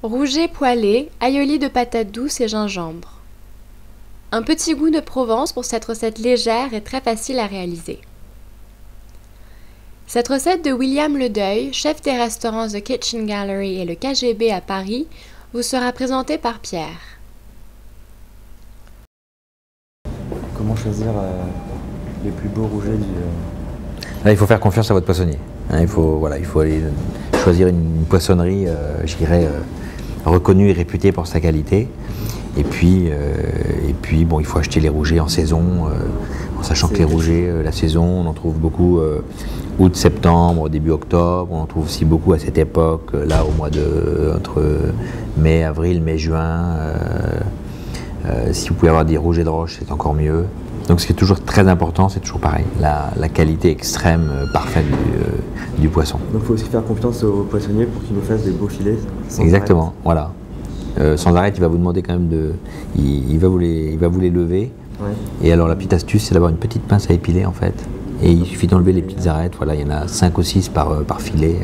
Rouget poêlé, aïoli de patates douces et gingembre. Un petit goût de Provence pour cette recette légère et très facile à réaliser. Cette recette de William Ledeuil, chef des restaurants The Kitchen Gallery et le KGB à Paris, vous sera présentée par Pierre. Comment choisir les plus beaux rougets Là, il faut faire confiance à votre poissonnier. Il faut aller choisir une poissonnerie, je dirais, reconnue et réputée pour sa qualité. Et puis bon, il faut acheter les rougets en saison, en sachant que les rougets, la saison, on en trouve beaucoup août, septembre, début octobre. On en trouve aussi beaucoup à cette époque, là au mois entre mai, avril, mai, juin. Si vous pouvez avoir des rougets de roche, c'est encore mieux. Donc ce qui est toujours très important, c'est toujours pareil, la qualité extrême, parfaite du poisson. Donc il faut aussi faire confiance au poissonnier pour qu'il nous fasse des beaux filets. Exactement, voilà. Sans arrêt, il va vous demander quand même de... Il va vous les lever. Ouais. Et alors la petite astuce, c'est d'avoir une petite pince à épiler en fait. Et il suffit d'enlever les petites arêtes, voilà, il y en a 5 ou 6 par filet.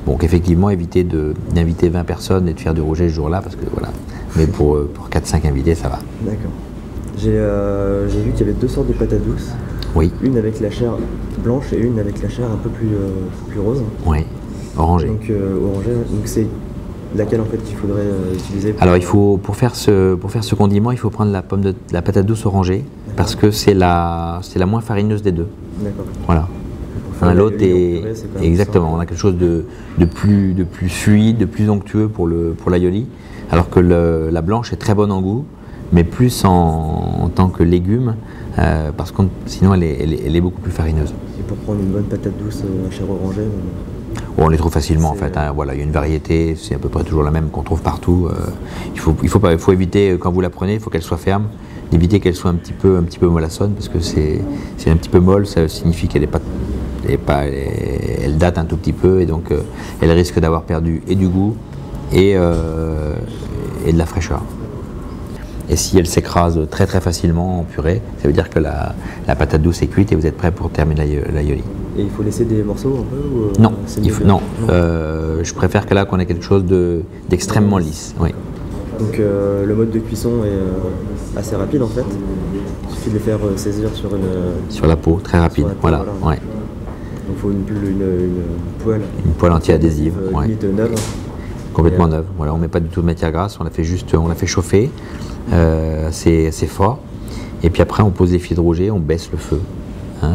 Donc effectivement, évitez d'inviter 20 personnes et de faire du rouget ce jour-là, parce que voilà. Mais pour 4-5 invités, ça va. D'accord. J'ai vu qu'il y avait 2 sortes de patates douces. Oui. Une avec la chair blanche et une avec la chair un peu plus rose. Oui, orangé. Donc orangé, donc c'est laquelle en fait qu'il faudrait utiliser Alors il faut, pour faire ce condiment, il faut prendre la patate douce orangée, parce que c'est la moins farineuse des deux. D'accord. Voilà. L'autre est exactement, on a quelque chose de plus fluide, de plus onctueux pour l'aïoli, alors que la blanche est très bonne en goût, mais plus en tant que légume, parce que sinon elle est beaucoup plus farineuse. Et pour prendre une bonne patate douce à chair orangée on les trouve facilement en fait. Voilà, il y a une variété, c'est à peu près toujours la même qu'on trouve partout. Il faut éviter, quand vous la prenez, il faut qu'elle soit ferme, d'éviter qu'elle soit un petit peu mollassonne, parce que c'est un petit peu molle, ça signifie qu'elle elle date un tout petit peu, et donc elle risque d'avoir perdu et du goût et de la fraîcheur. Et si elle s'écrase très très facilement en purée, ça veut dire que la patate douce est cuite et vous êtes prêt pour terminer l'aïoli. Et il faut laisser des morceaux un peu ou, non, je préfère que là qu'on ait quelque chose d'extrêmement lisse. Oui. Donc le mode de cuisson est assez rapide en fait. Il suffit de les faire saisir sur la peau, très rapide. Voilà. Ouais. Donc il faut une poêle. Une poêle anti-adhésive. Limite neuve. Complètement neuve. Voilà, on ne met pas du tout de matière grasse, on la fait chauffer assez fort. Et puis après on pose les filets de rouget, on baisse le feu.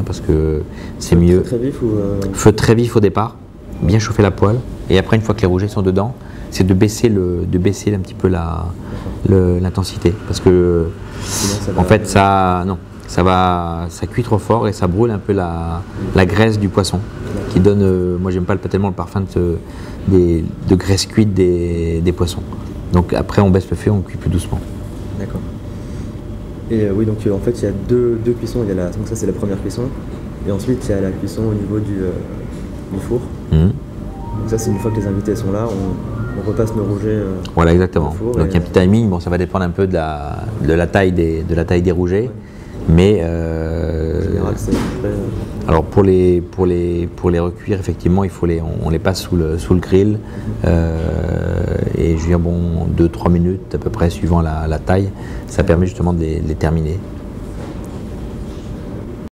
Parce que c'est mieux. Très vif ou Feu très vif au départ, bien chauffer la poêle, et après une fois que les rougets sont dedans, c'est de baisser un petit peu l'intensité, parce que en fait ça cuit trop fort et ça brûle un peu la graisse du poisson, qui donne, moi j'aime pas tellement le parfum de graisse cuite des poissons. Donc après on baisse le feu, on cuit plus doucement. D'accord. Et oui, donc en fait il y a deux cuissons, donc ça c'est la première cuisson, et ensuite il y a la cuisson au niveau du four. Donc ça c'est une fois que les invités sont là, on repasse nos rougets voilà, exactement. au four. Donc il y a un petit timing, bon ça va dépendre un peu de la taille des rougets, ouais. Mais en général c'est alors pour les recuire, effectivement on les passe sous le grill, et je veux dire, bon, 2-3 minutes à peu près suivant la taille, ça permet justement de les terminer.